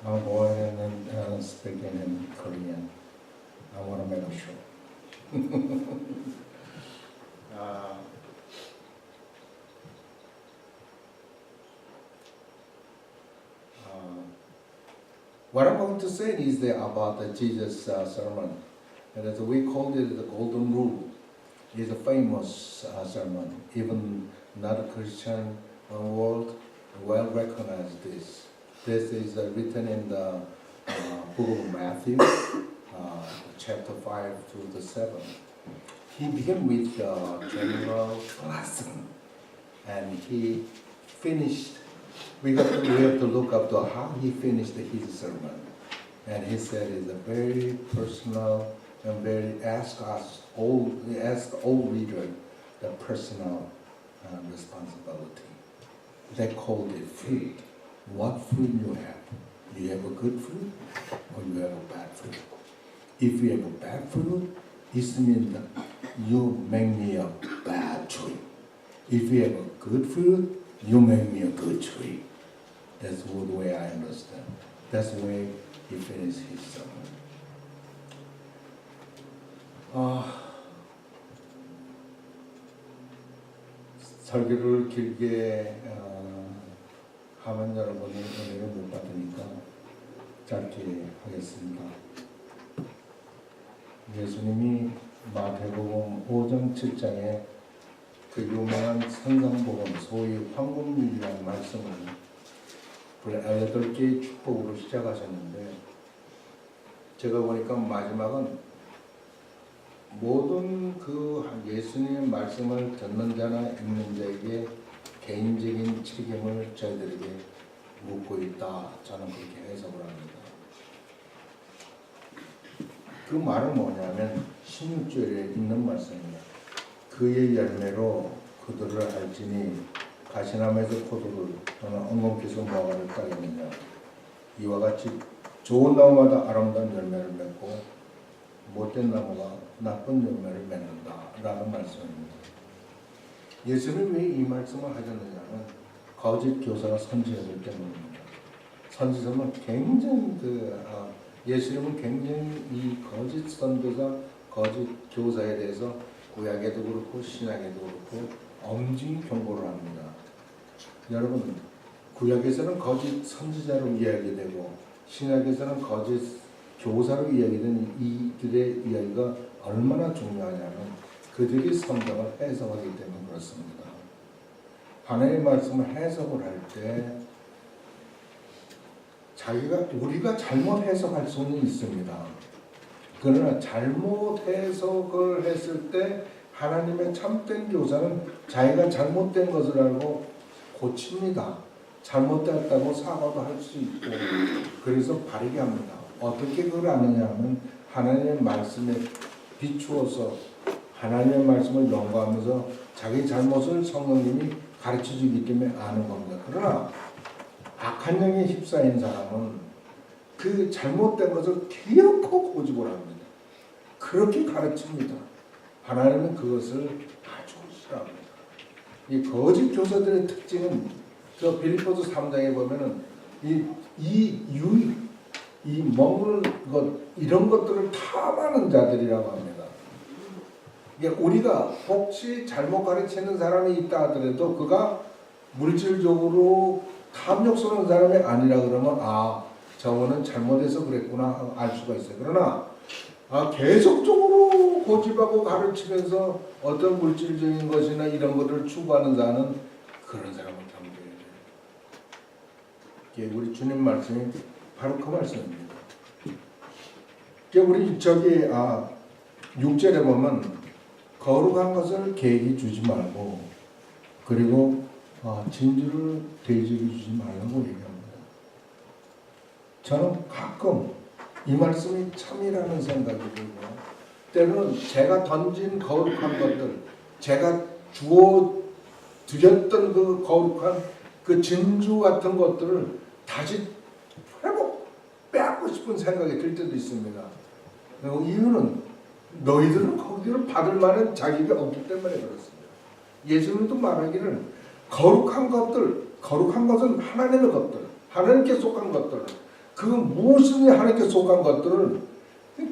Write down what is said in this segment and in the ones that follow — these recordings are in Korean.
I'll go ahead and speak in Korean. I want to make a show. uh, what I'm going to say is about the Jesus sermon. And as we called it the Golden Rule. It's a famous sermon. Even not a Christian world well recognized this. This is written in the book of Matthew, chapter 5 to the 7. He began with general lesson, and he finished. We have to look up to how he finished his sermon, and he said it's a very personal and very ask all readers the personal responsibility. They called it fruit. What fruit you have? You have a good fruit or you have a bad fruit? If you have a bad fruit, it means that you make me a bad tree. If you have a good fruit, you make me a good tree. That's the way I understand. That's the way he finished his sermon. 설교를 길게 하면 여러분이 은혜를 못 받으니까 짧게 하겠습니다. 예수님이 마태복음 5장 7장에 그 유명한 산상복음 소위 황금률이라는 말씀을 8개의 축복으로 시작하셨는데 제가 보니까 마지막은 모든 그 예수님의 말씀을 듣는 자나 읽는 자에게 개인적인 책임을 저희들에게 묻고 있다. 저는 그렇게 해석을 합니다. 그 말은 뭐냐면 16절에 있는 말씀입니다. 그의 열매로 그들을 알지니 가시나무에서 포도를 또는 엉겅퀴에서 무화과를 따겠느냐. 이와 같이 좋은 나무마다 아름다운 열매를 맺고 못된 나무가 나쁜 열매를 맺는다 라는 말씀입니다. 예수님이 왜 이 말씀을 하셨느냐면 거짓 교사가 선지자들 때문입니다. 선지자는 굉장히 예수님은 굉장히 이 거짓 선교사, 거짓 교사에 대해서 구약에도 그렇고 신약에도 그렇고 엄중히 경고를 합니다. 여러분, 구약에서는 거짓 선지자로 이야기되고 신약에서는 거짓 교사로 이야기된 이들의 이야기가 얼마나 중요하냐면 그들이 성경을 해석하기 때문에 그렇습니다. 하나님의 말씀을 해석을 할 때 우리가 잘못 해석할 수는 있습니다. 그러나 잘못 해석을 했을 때 하나님의 참된 교사는 자기가 잘못된 것을 알고 고칩니다. 잘못됐다고 사과도 할 수 있고 그래서 바르게 합니다. 어떻게 그걸 아느냐 하면 하나님의 말씀에 비추어서 하나님의 말씀을 연구하면서 자기 잘못을 성령님이 가르쳐주기 때문에 아는 겁니다. 그러나 악한 영에 휩싸인 사람은 그 잘못된 것을 기어코 고집을 합니다. 그렇게 가르칩니다. 하나님은 그것을 아주 싫어합니다. 이 거짓 교사들의 특징은 저 빌립보서 3장에 보면은 이 먹는 것 이런 것들을 탐하는 자들이라고 합니다. 이게 우리가 혹시 잘못 가르치는 사람이 있다 하더라도 그가 물질적으로 탐욕스러운 사람이 아니라 그러면 저거는 잘못해서 그랬구나 알 수가 있어요. 그러나 계속적으로 고집하고 가르치면서 어떤 물질적인 것이나 이런 것을 추구하는 자는 그런 사람을 경계해야 돼요. 우리 주님 말씀이 바로 그 말씀입니다. 우리 6절에 보면 거룩한 것을 개에게 주지 말고 그리고 진주를 돼지에게 주지 말라고 얘기합니다. 저는 가끔 이 말씀이 참이라는 생각이 들고 때로는 제가 던진 거룩한 것들 제가 드렸던 그 거룩한 그 진주 같은 것들을 다시 빼앗고 싶은 생각이 들 때도 있습니다. 이유는 너희들은 거기를 받을 만한 자격이 없기 때문에 그렇습니다. 예수님도 말하기를 거룩한 것은 하나님의 것들, 하나님께 속한 것들, 그 무엇이든지 하나님께 속한 것들을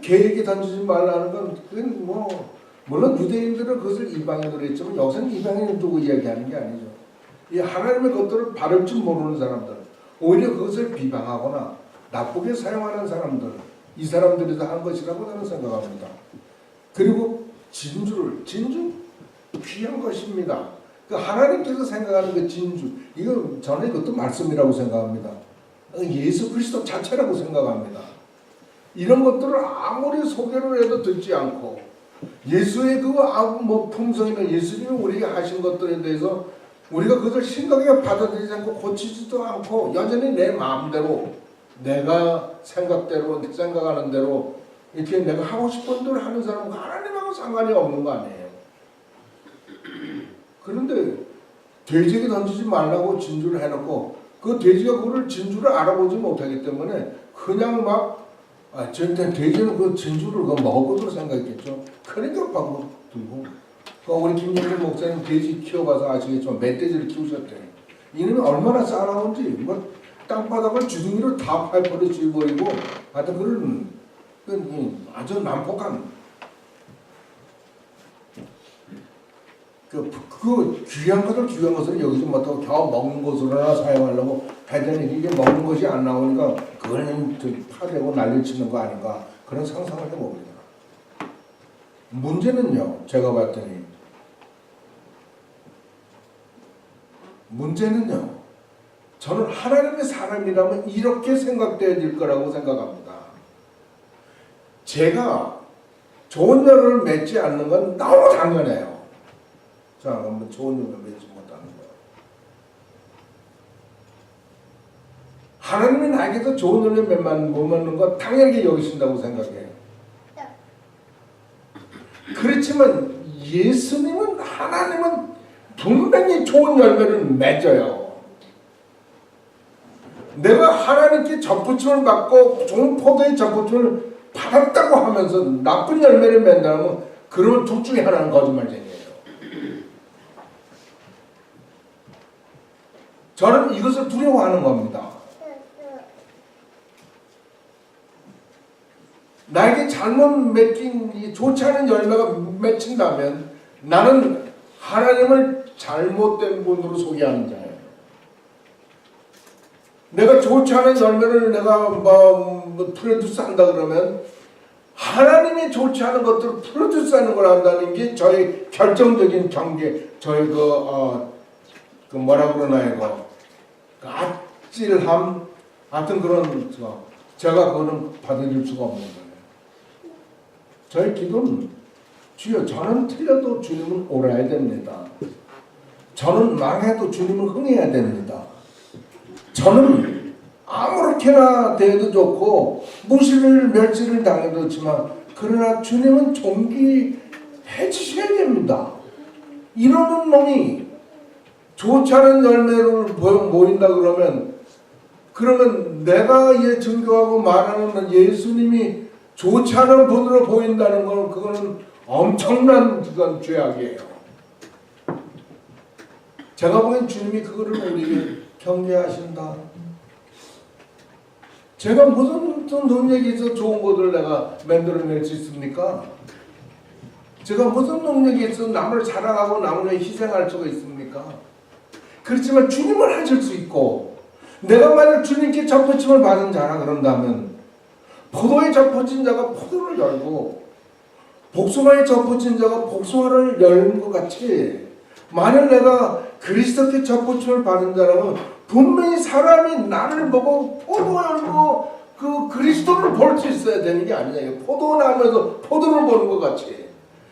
계획에 던지지 말라는 건 그건 뭐 물론 유대인들은 그것을 이방인으로 했지만 여기서는 이방인을 두고 이야기하는 게 아니죠. 이 하나님의 것들을 바를 줄 모르는 사람들, 오히려 그것을 비방하거나 나쁘게 사용하는 사람들, 이 사람들에서 한 것이라고 저는 생각합니다. 그리고 진주 귀한 것입니다. 그 하나님께서 생각하는 그 진주, 이거 저는 이것도 말씀이라고 생각합니다. 예수 그리스도 자체라고 생각합니다. 이런 것들을 아무리 소개를 해도 듣지 않고 예수의 그 품성이나 예수님이 우리에게 하신 것들에 대해서 우리가 그것을 심각하게 받아들이지 않고 고치지도 않고 여전히 내 마음대로 내가 생각대로 생각하는 대로 이렇게 내가 하고 싶은 대로 하는 사람은 하나님하고 상관이 없는 거 아니에요. 그런데 돼지에게 던지지 말라고 진주를 해놓고 그 돼지가 그걸 진주를 알아보지 못하기 때문에 그냥 막 돼지는 그 진주를 먹을 것으로 생각했겠죠. 그러니까 바로 들고 우리 김영준 목사님 돼지 키워봐서 아시겠지만 멧돼지를 키우셨대요. 이놈이 얼마나 싸나운지 뭐 땅바닥을 주둥이로 다 팔팔이 쥐어버리고 하여튼 그런 아주 난폭한 그 귀한 것을 여기서 못하고 겨우 먹는 것으로나 사용하려고 하더니 이게 먹는 것이 안 나오니까 그거는 파대고 난리치는 거 아닌가 그런 상상을 해봅니다. 문제는요, 제가 봤더니 저는 하나님의 사람이라면 이렇게 생각돼야 될 거라고 생각합니다. 제가 좋은 열을 맺지 않는 건 너무 당연해요. 자, 그럼 좋은 열을 맺지 못하는 거예요. 하나님이 나에게서 좋은 열을 못 맺는 건 당연하게 여기신다고 생각해요. 그렇지만 하나님은 분명히 좋은 열매를 맺어요. 내가 하나님께 접붙임을 받고 좋은 포도의 접붙임을 받았다고 하면서 나쁜 열매를 맺는다면 그러면 둘 중에 하나는 거짓말쟁이에요. 저는 이것을 두려워하는 겁니다. 나에게 잘못 맺힌 좋지 않은 열매가 맺힌다면 나는 하나님을 잘못된 분으로 소개하는 자예요. 내가 좋지 않은 열매를 내가 프로듀스 한다 그러면 하나님이 좋지 않은 것들을 프로듀스 하는 걸 한다는 게 저의 결정적인 경계, 저의 그 뭐라 그러나요? 그 아찔함, 하여튼 그런 제가 그거는 받아들일 수가 없는 거예요. 저의 기도는 주여 저는 틀려도 주님은 옳아야 됩니다. 저는 망해도 주님은 흥해야 됩니다. 저는 아무렇게나 대해도 좋고 무시를 멸시를 당해도 좋지만 그러나 주님은 존귀해 주셔야 됩니다. 이러는 놈이 좋지 않은 열매를 모인다 그러면 내가 증거하고 말하는 예수님이 좋지 않은 분으로 보인다는 건 그거는 엄청난 그건 죄악이에요. 제가 보기엔 주님이 그거를 우리에게 경계하신다. 제가 무슨 능력이 있어 좋은 것을 내가 만들어낼 수 있습니까? 제가 무슨 능력이 있어 남을 사랑하고 남을 희생할 수가 있습니까? 그렇지만 주님을 하실 수 있고 내가 만약 주님께 접붙임을 받은 자라 그런다면 포도에 접붙인 자가 포도를 열고 복숭아에 접붙인 자가 복숭아를 열는 것 같이 만약 내가 그리스도께 접붙임을 받은 자라면 분명히 사람이 나를 보고 포도 열고 그 그리스도를 볼 수 있어야 되는 게 아니냐. 포도나무에서 포도를 보는 것 같이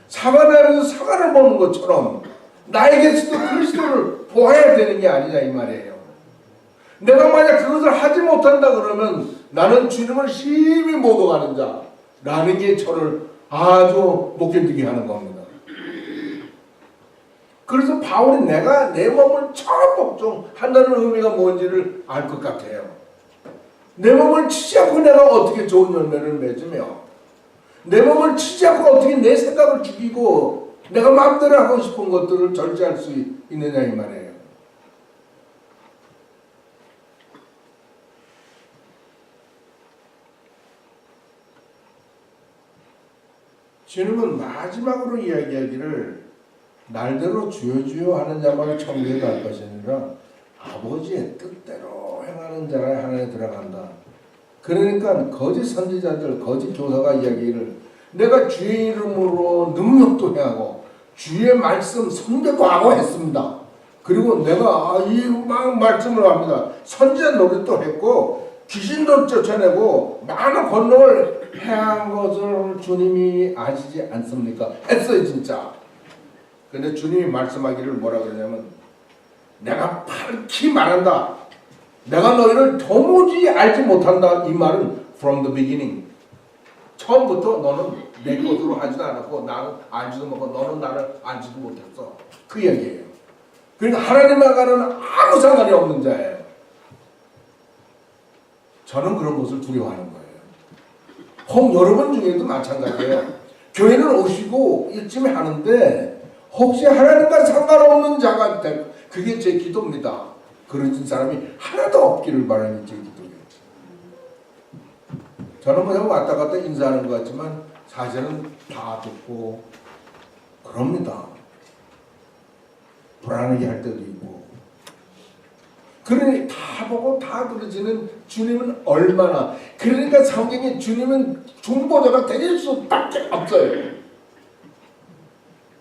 사과나무에서 사과를 보는 것처럼 나에게서도 그리스도를 보아야 되는 게 아니냐 이 말이에요. 내가 만약 그것을 하지 못한다 그러면 나는 주님을 심히 모독하는 자라는 게 저를 아주 못 견디게 하는 겁니다. 그래서 바울이 내가 내 몸을 처음 복종한다는 의미가 뭔지를 알 것 같아요. 내 몸을 치지 않고 내가 어떻게 좋은 열매를 맺으며 내 몸을 치지 않고 어떻게 내 생각을 죽이고 내가 마음대로 하고 싶은 것들을 절제할 수 있느냐 이 말이에요. 주님은 마지막으로 이야기하기를 날대로 주여 주여 하는 자만 천국에 갈 것이 아니라 아버지의 뜻대로 행하는 자라 하나에 들어간다. 그러니까 거짓 선지자들, 거짓 교사가 이야기를 내가 주의 이름으로 능력도 행하고 주의 말씀 선교도 하고 했습니다. 그리고 내가 이 말씀을 합니다. 선지자 노릇도 했고 귀신도 쫓아내고 많은 권능을 행한 것을 주님이 아시지 않습니까? 했어요 진짜. 근데 주님이 말씀하기를 뭐라 그러냐면 내가 밝히 말한다. 내가 너희를 도무지 알지 못한다. 이 말은 from the beginning. 처음부터 너는 내 것으로 하지도 않았고 나는 알지도 못하고 너는 나를 알지도 못했어. 그 얘기예요. 그러니까 하나님과는 아무 상관이 없는 자예요. 저는 그런 것을 두려워하는 거예요. 혹 여러분 중에도 마찬가지예요. 교회는 오시고 일쯤에 하는데 혹시 하나님과 상관없는 자가 될 그게 제 기도입니다. 그런 사람이 하나도 없기를 바라는 제 기도예요. 저는 그냥 왔다 갔다 인사하는 것 같지만 사실은 다 듣고 그럽니다. 불안하게 할 때도 있고. 그러니 다 보고 다 들으시는 주님은 얼마나, 그러니까 성경에 주님은 중보자가 될 수밖에 없어요.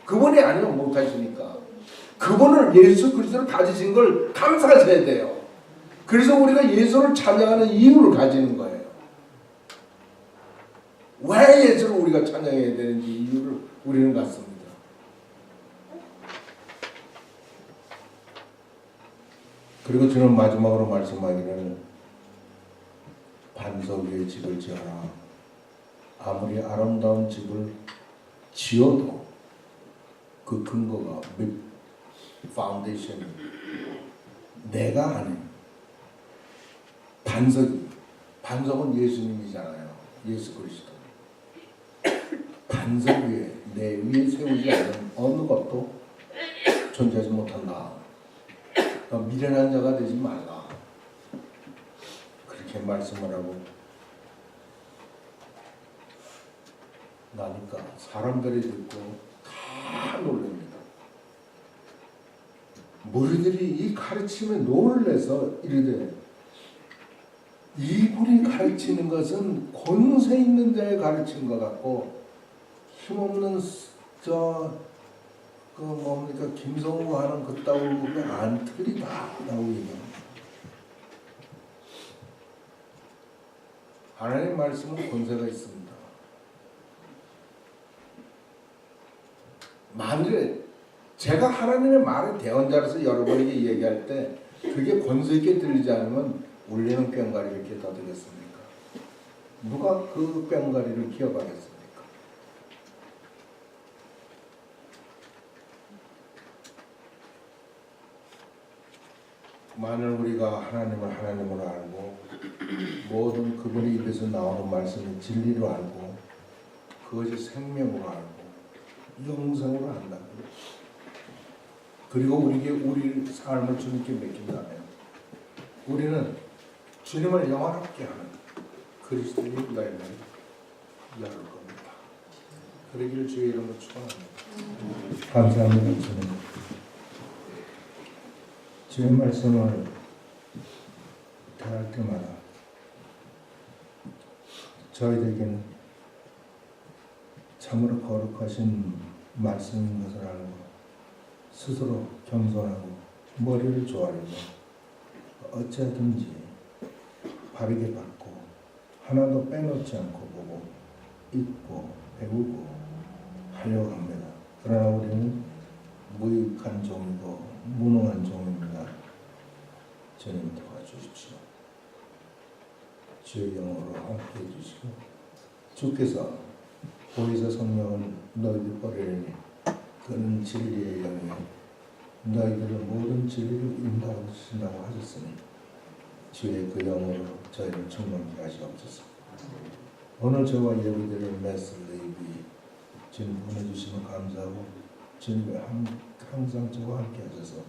그분이 아니면 못하시니까. 그분을 예수 그리스도를 가지신 걸 감사하셔야 돼요. 그래서 우리가 예수를 찬양하는 이유를 가지는 거예요. 왜 예수를 우리가 찬양해야 되는지 이유를 우리는 갖습니다. 그리고 저는 마지막으로 말씀하기를 반석 위에 집을 지어라. 아무리 아름다운 집을 지어도 그 근거가 파운데이션이 내가 아닌 반석은 예수님이잖아요. 예수 그리스도. 반석 위에 내 위에 세우지 않는 어느 것도 존재하지 못한다. 미련한 자가 되지 말라. 그렇게 말씀을 하고 나니까 사람들이 듣고 다 놀랍니다. 무리들이 이 가르침에 놀라서 이르되 이분이 가르치는 것은 권세 있는 자의 가르친 것 같고 힘없는 김성우 하는 그따위가 안틀이다 라고 얘기합니다. 하나님의 말씀은 권세가 있습니다. 만일에 제가 하나님의 말의 대언자로서 여러분에게 얘기할 때 그게 권세 있게 들리지 않으면 울리는 꽹과리를 이렇게 더 되겠습니까? 누가 그 꽹과리를 기억하겠습니까? 만일 우리가 하나님을 하나님으로 알고 모든 그분의 입에서 나오는 말씀을 진리로 알고 그것이 생명으로 알고 영생으로 안다면 그리고 우리 삶을 주님께 맡긴다면 우리는 주님을 영원하게 하는 그리스도의 날을 열을 겁니다. 그러기를 주의 이름으로 축원합니다. 감사합니다. 주님. 주의 말씀을 대할 때마다 저희들에게는 참으로 거룩하신 말씀인 것을 알고 스스로 겸손하고 머리를 조아리고 어찌하든지 바르게 받고 하나도 빼놓지 않고 보고 읽고 배우고 하려고 합니다. 그러나 우리는 무익한 종이고 무능한 종입니다. 주님 도와주십시오. 주의 영으로 함께 해주시고 주께서 보혜사 성령은 너희들 버리려니 그는 진리의 영이요 너희들은 모든 진리를 인도하신다고 하셨으니 주의 그 영으로 저희를 충만케 하시옵소서. 오늘 저와 예배드릴 메시지 주님 보내주시면 감사하고 주님이 항상 저와 함께 하셔서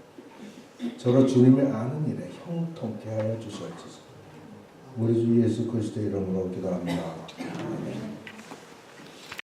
저로 주님의 아는 일에 형통케 하여 주시옵소서. 우리 주 예수 그리스도의 이름으로 기도합니다.